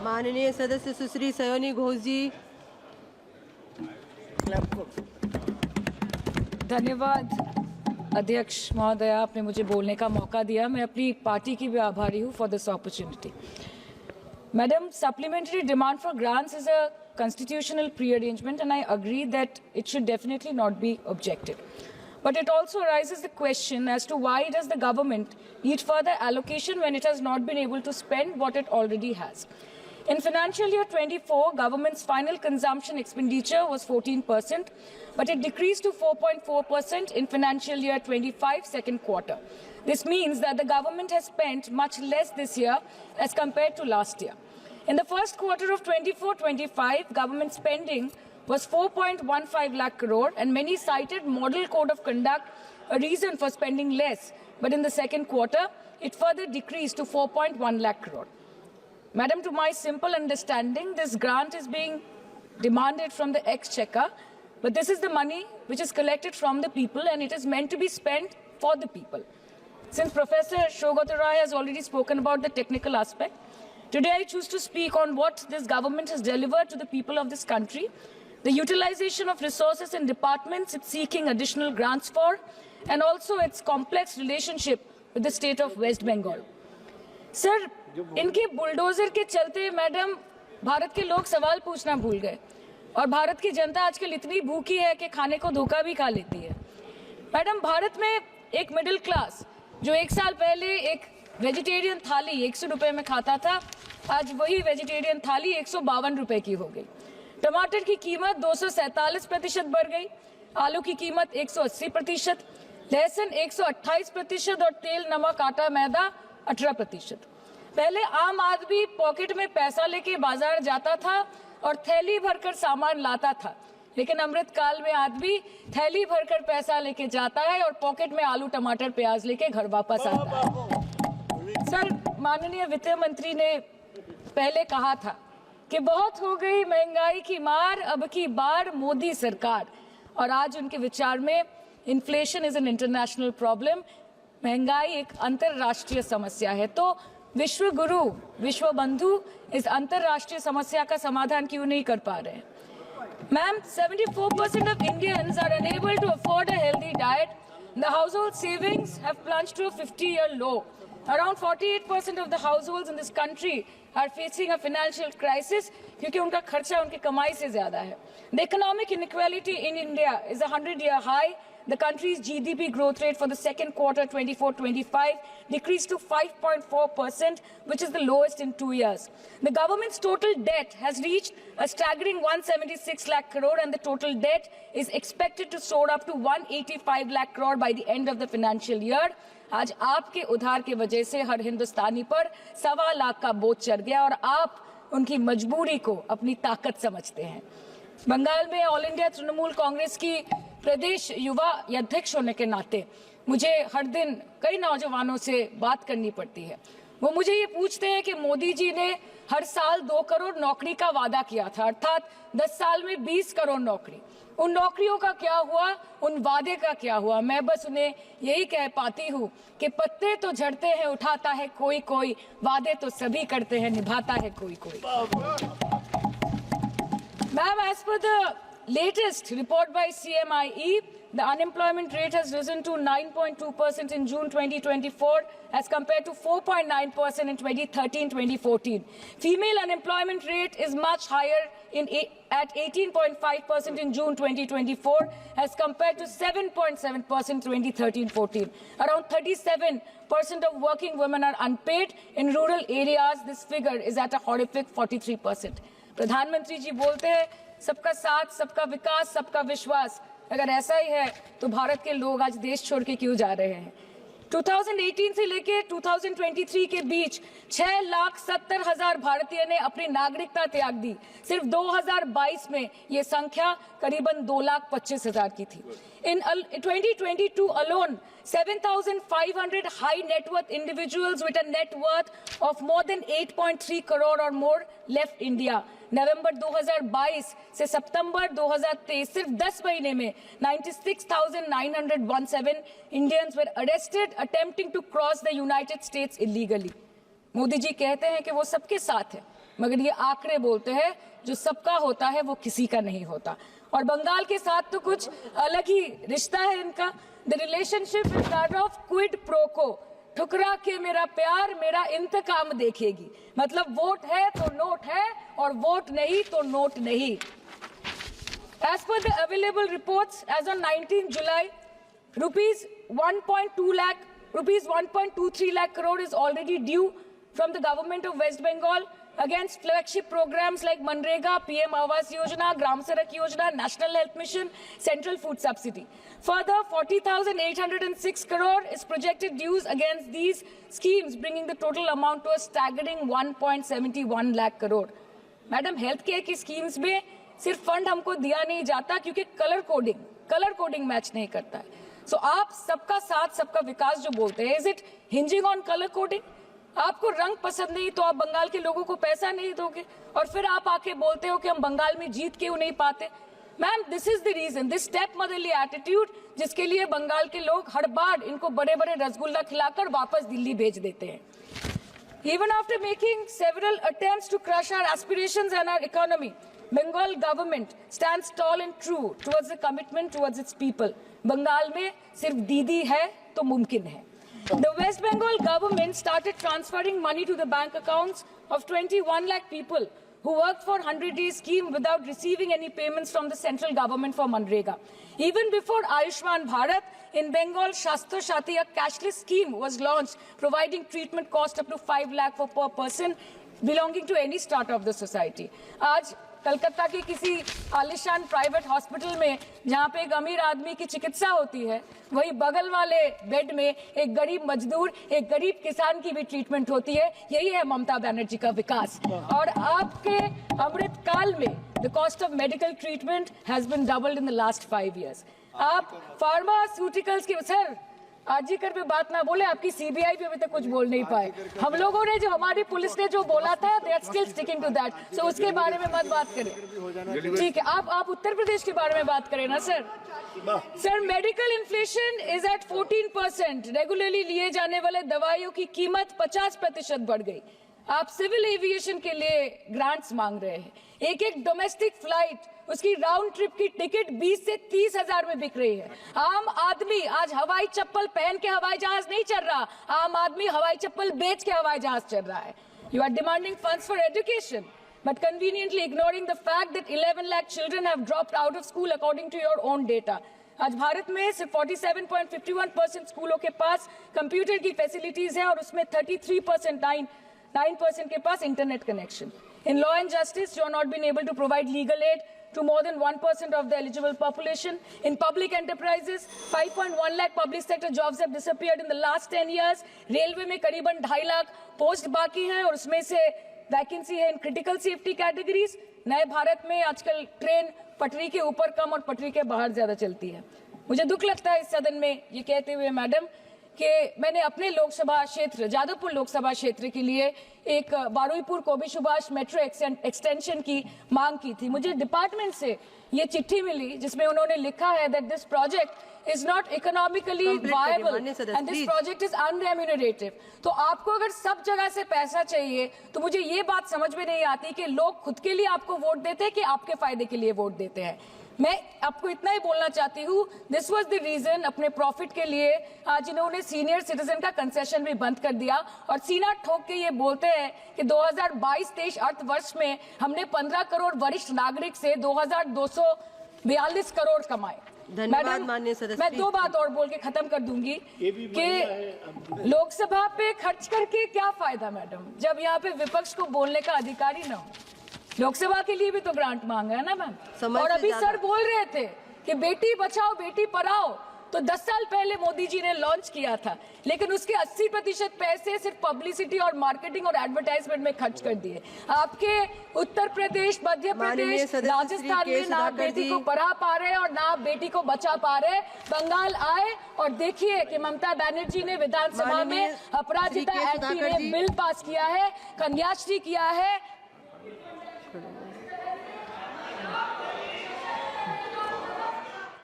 माननीय सदस्य सुश्री सयोनी घोष जी। धन्यवाद अध्यक्ष महोदय, आपने मुझे बोलने का मौका दिया। मैं अपनी पार्टी की भी आभारी हूँ for this opportunity. Madam, supplementary demand for grants is a constitutional pre-arrangement, and I agree that it should definitely not be objected. But it also raises the question as to why does the government need further allocation when it has not been able to spend what it already has. In financial year 24, government's final consumption expenditure was 14%, but it decreased to 4.4% in financial year 25 second quarter. This means that the government has spent much less this year as compared to last year. In the first quarter of 24-25, government spending was 4.15 lakh crore, and many cited model code of conduct a reason for spending less. But in the second quarter, it further decreased to 4.1 lakh crore. Madam, to my simple understanding, this grant is being demanded from the exchequer, but this is the money which is collected from the people, and it is meant to be spent for the people. Since Professor Shougata Rai has already spoken about the technical aspect, today I choose to speak on what this government has delivered to the people of this country, the utilization of resources and departments it's seeking additional grants for, and also its complex relationship with the state of West Bengal. Sir, इनके bulldozer के चलते madam Bharat के लोग सवाल पूछना भूल गए, और भारत की जनता आजकल इतनी भूखी है कि खाने को धोखा भी खा लेती है। मैडम, भारत में एक मिडिल क्लास जो एक साल पहले एक वेजिटेरियन थाली 100 रुपए में खाता था, आज वही वेजिटेरियन थाली 152 रुपए की हो गई। टमाटर की कीमत 247% बढ़ गई, आलू की कीमत 180%, लहसुन 128% और तेल, नमक, आटा, मैदा 18%। पहले आम आदमी पॉकेट में पैसा लेके बाजार जाता था और थैली भरकर सामान लाता था, लेकिन अमृत काल में आदमी थैली भरकर पैसा लेके जाता है और पॉकेट में आलू, टमाटर, प्याज लेके घर वापस आता है। सर, माननीय वित्त मंत्री ने पहले कहा था कि बहुत हो गई महंगाई की मार, अब की बार मोदी सरकार, और आज उनके विचार में inflation is an international problem, महंगाई एक अंतरराष्ट्रीय समस्या है। तो विश्व गुरु, विश्व बंधु इस अंतरराष्ट्रीय समस्या का समाधान क्यों नहीं कर पा रहे हैं? Ma'am, 74% of Indians are unable to afford a healthy diet. The household savings have plunged to a 50-year low. Around 48% of the households in this country are facing a financial crisis क्योंकि उनका खर्चा उनकी कमाई से ज्यादा है. The economic inequality in India is a 100-year high. The country's GDP growth rate for the second quarter 24-25 decreased to 5.4%, which is the lowest in 2 years. The government's total debt has reached a staggering 176 lakh crore, and the total debt is expected to soar up to 185 lakh crore by the end of the financial year. आज आपके उधार की वजह से हर हिंदुस्तानी पर 1.25 लाख का बोझ चढ़ गया, और आप उनकी मजबूरी को अपनी ताकत समझते हैं। बंगाल में ऑल इंडिया तृणमूल कांग्रेस की प्रदेश युवा अध्यक्ष होने के नाते मुझे हर दिन कई नौजवानों से बात करनी पड़ती है। वो मुझे ये पूछते हैं कि मोदी जी ने हर साल 2 करोड़ नौकरी का वादा किया था, अर्थात 10 साल में 20 करोड़ नौकरी। उन नौकरियों का क्या हुआ, उन वादे का क्या हुआ? मैं बस उन्हें यही कह पाती हूँ कि पत्ते तो झड़ते हैं, उठाता है कोई कोई, वादे तो सभी करते हैं, निभाता है कोई कोई। Ma'am, as per the latest report by CMIE, the unemployment rate has risen to 9.2% in June 2024 as compared to 4.9% in 2013-2014. Female unemployment rate is much higher at 18.5% in June 2024 as compared to 7.7% in 2013-14. Around 37% of working women are unpaid. In rural areas, this figure is at a horrific 43%. प्रधानमंत्री जी बोलते हैं सबका साथ, सबका विकास, सबका विश्वास। अगर ऐसा ही है तो भारत के लोग आज देश छोड़ के क्यों जा रहे हैं? 2018 से लेके 2023 के बीच 6,70,000 भारतीय ने अपनी नागरिकता त्याग दी। सिर्फ 2022 में ये संख्या करीबन 2,25,000 की थी। In 2022 alone, 7,500 high net worth individuals with a net worth of more than 8.3 crore or more left India. नवंबर 2022 से सितंबर 2023 सिर्फ 10 महीने में 96,917 Indians were arrested attempting to cross the United States illegally. Modi ji कहते हैं कि वो सबके साथ है, मगर ये आंकड़े बोलते हैं जो सबका होता है वो किसी का नहीं होता। और बंगाल के साथ तो कुछ अलग ही रिश्ता है इनका। The relationship is that of quid pro को, ठुकरा के मेरा प्यार मेरा इंतकाम देखेगी। मतलब वोट है तो नोट है और वोट नहीं तो नोट नहीं। As per the available reports, as on 19 July, rupees 1.23 lakh crore is already due from the government of West Bengal against flagship programs like Manrega, PM Awas Yojana, Gram Sadak Yojana, National Health Mission, Central Food Subsidy. Further, 40,806 crore is projected dues against these schemes, bringing the total amount to a staggering 1.71 lakh crore. Madam, health care की schemes में सिर्फ fund हमको दिया नहीं जाता क्योंकि colour coding match नहीं करता है। सो आप सबका साथ सबका विकास जो बोलते हैं, is it hinging on colour coding? आपको रंग पसंद नहीं तो आप बंगाल के लोगों को पैसा नहीं दोगे और फिर आप आके बोलते हो कि हम बंगाल में जीत क्यों नहीं पाते। Ma'am, this is the reason, this step motherly attitude, जिसके लिए बंगाल के लोग हर बार इनको बड़े बड़े रसगुल्ला खिलाकर वापस दिल्ली भेज देते हैं। Even after making several attempts to crush our aspirations and our economy, Bengal government stands tall and true towards the commitment towards its people. Bengal में सिर्फ दीदी है तो मुमकिन है। The West Bengal government started transferring money to the bank accounts of 21 lakh people who worked for 100-day scheme without receiving any payments from the central government for Manrega. Even before Ayushman Bharat, in Bengal, Shastra Shati, a cashless scheme was launched, providing treatment cost up to 5 lakh for per person belonging to any strata of the society. आज कलकत्ता के किसी आलिशान private hospital में जहाँ पे एक अमीर आदमी की चिकित्सा होती है, वही बगल वाले बेड में एक गरीब मजदूर, एक गरीब किसान की भी ट्रीटमेंट होती है। यही है ममता बनर्जी का विकास। और आपके अमृत काल में the cost of medical treatment has been doubled in the last 5 years। आप फार्मास्यूटिकल्स की, सर आरजीकर पे बात ना बोले, आपकी सीबीआई पे अभी तक कुछ बोल नहीं पाए। हम लोगों ने जो, हमारी पुलिस ने जो बोला था, they are still sticking to that. So उसके बारे में मत बात करें, ठीक है? आप उत्तर प्रदेश के बारे में बात करें ना sir. Sir, medical inflation is at 14%। Regularly लिए जाने वाले दवाइयों की कीमत 50% बढ़ गई। आप सिविल एविएशन के लिए ग्रांट्स मांग रहे हैं। एक एक डोमेस्टिक फ्लाइट, उसकी राउंड ट्रिप की टिकट 20 से 30 हजार में बिक रही है। आम आदमी आज हवाई चप्पल पहन के हवाई जहाज नहीं चल रहा, आम आदमी हवाई चप्पल बेच के हवाई जहाज चल रहा है। You are demanding funds for education but conveniently ignoring the fact that 11 lakh children have dropped out of school according to your own data. आज भारत में सिर्फ 47.51% स्कूलों के पास कंप्यूटर की फैसिलिटीज है और उसमें 33% के पास internet connection. In law and justice, you are not been able to provide legal aid to more than 1% of the eligible population. In public enterprises, 5.1 lakh public sector jobs have disappeared in the last 10 years. Railway में करीबन 2.5 lakh post बाकी हैं और उसमें से vacancy है in critical safety categories. नए भारत में आजकल ट्रेन पटरी के ऊपर कम और पटरी के बाहर ज्यादा चलती है। मुझे दुख लगता है इस सदन में ये कहते हुए मैडम कि मैंने अपने लोकसभा क्षेत्र जादवपुर लोकसभा क्षेत्र के लिए एक बारुईपुर कोबी सुभाष मेट्रो एक्सटेंशन की मांग की थी। मुझे डिपार्टमेंट से ये चिट्ठी मिली जिसमें उन्होंने लिखा है that this project is not economically viable and this project is unremunerative। तो आपको अगर सब जगह से पैसा चाहिए तो मुझे ये बात समझ में नहीं आती कि लोग खुद के लिए आपको वोट देते हैं कि आपके फायदे के लिए वोट देते हैं। मैं आपको इतना ही बोलना चाहती हूँ, दिस वाज द रीजन, अपने प्रॉफिट के लिए आज इन्होंने सीनियर सिटीजन का कंसेशन भी बंद कर दिया और सीना ठोक के ये बोलते हैं कि 2022-23 अर्थ वर्ष में हमने 15 करोड़ वरिष्ठ नागरिक से 2242 करोड़ कमाए। धन्यवाद माननीय सदस्य। मैं 2 बात और बोल के खत्म कर दूंगी कि लोकसभा पे खर्च करके क्या फायदा मैडम, जब यहाँ पे विपक्ष को बोलने का अधिकार ही ना हो। लोकसभा के लिए भी तो ग्रांट मांगा है ना मैम। और अभी सर बोल रहे थे कि बेटी बचाओ बेटी पढ़ाओ, तो 10 साल पहले मोदी जी ने लॉन्च किया था, लेकिन उसके 80% पैसे सिर्फ पब्लिसिटी और मार्केटिंग और एडवर्टाइजमेंट में खर्च कर दिए। आपके उत्तर प्रदेश, मध्य प्रदेश, राजस्थान में ना बेटी को पढ़ा पा रहे और ना बेटी को बचा पा रहे। बंगाल आए और देखिए कि ममता बनर्जी ने विधानसभा में अपराजिता एक्ट में बिल पास किया है, कन्याश्री किया है।